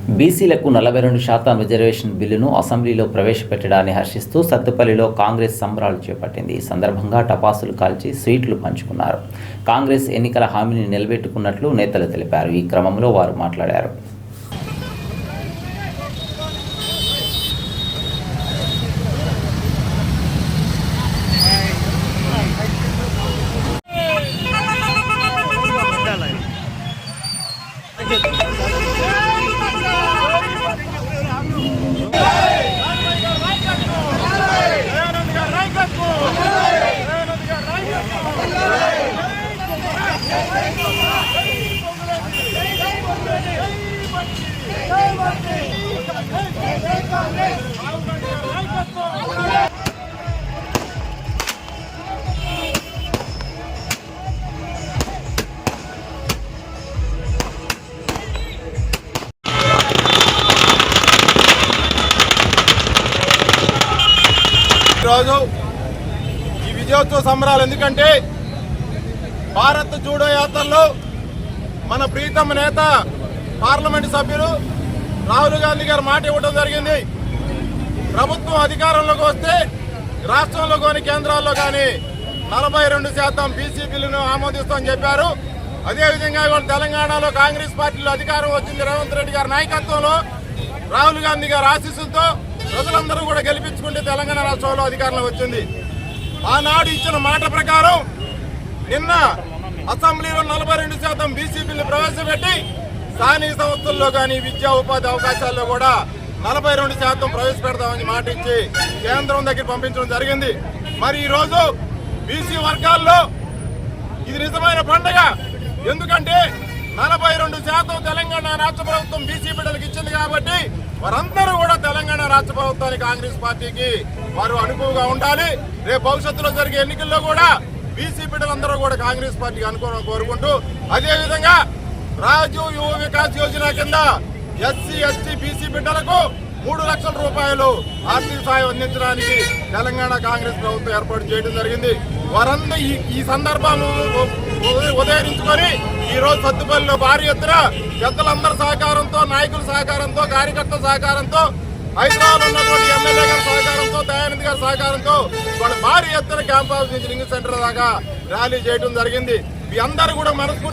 బీసీలకు 42% రిజర్వేషన్ బిల్లును అసెంబ్లీలో ప్రవేశపెట్టడాన్ని హర్షిస్తూ సత్తుపల్లిలో కాంగ్రెస్ సంబరాలు చేపట్టింది. ఈ సందర్భంగా టపాసులు కాల్చి స్వీట్లు పంచుకున్నారు. కాంగ్రెస్ ఎన్నికల హామీని నిలబెట్టుకున్నట్లు నేతలు తెలిపారు. ఈ క్రమంలో వారు మాట్లాడారు. ఈరోజు ఈ విజయోత్సవ సంబరాలు ఎందుకంటే భారత్ జూడో యాత్రలో మన ప్రీతమ నేత పార్లమెంటు సభ్యులు రాహుల్ గాంధీ గారు మాట ఇవ్వడం జరిగింది. ప్రభుత్వం అధికారంలోకి వస్తే రాష్ట్రంలో కానీ కేంద్రాల్లో కానీ 42% బీసీ బిల్లును ఆమోదిస్తామని చెప్పారు. అదేవిధంగా ఇవాళ తెలంగాణలో కాంగ్రెస్ పార్టీలో అధికారం వచ్చింది. రేవంత్ రెడ్డి గారి నాయకత్వంలో రాహుల్ గాంధీ గారి ఆశీస్సులతో ప్రజలందరూ కూడా గెలిపించుకుంటే తెలంగాణ రాష్ట్రంలో అధికారంలో వచ్చింది. ఆనాడు ఇచ్చిన మాట ప్రకారం నిన్న అసెంబ్లీలో 42% బీసీ బిల్లు ప్రవేశపెట్టి స్థానిక సంస్థల్లో కానీ విద్యా ఉపాధి అవకాశాల్లో కూడా 42% ప్రవేశపెడతామని మాట ఇచ్చి కేంద్రం దగ్గర పంపించడం జరిగింది. మరి ఈరోజు బీసీ వర్గాల్లో ఇది నిజమైన పండుగ. ఎందుకంటే 42% తెలంగాణ రాష్ట్ర ప్రభుత్వం బీసీ బిడ్డలకు ఇచ్చింది కాబట్టి వారందరూ కూడా తెలంగాణ రాష్ట్ర ప్రభుత్వానికి కాంగ్రెస్ పార్టీకి వారు అనుకువగా ఉండాలి. రేపు భవిష్యత్తులో జరిగే ఎన్నికల్లో కూడా బీసీ బిడ్డలందరూ కూడా కాంగ్రెస్ పార్టీకి అనుకూలంగా కోరుకుంటూ అదేవిధంగా రాజీవ్ యువ వికాస్ యోజన కింద ఎస్సీ ఎస్టీ బీసీ బిడ్డలకు 3 లక్షల రూపాయలు ఆర్థిక సాయం అందించడానికి తెలంగాణ కాంగ్రెస్ ప్రభుత్వం ఏర్పాటు చేయడం జరిగింది. వారందరూ ఈ సందర్భాలను ఉదయించుకొని ఈ రోజు సత్తుపల్లిలో భారీ ఎత్తున పెద్దలందరి సహకారంతో, నాయకుల సహకారంతో, కార్యకర్తల సహకారంతో, హైదరాబాద్ ఉన్నటువంటి ఎమ్మెల్యే గారి సహకారంతో, దయానంద్ గారి సహకారంతో భారీ ఎత్తున క్యాంప్ హౌస్ నుంచి రింగ్ సెంటర్ దాకా ర్యాలీ చేయడం జరిగింది. ఈ అందరూ కూడా మనస్ఫూర్తి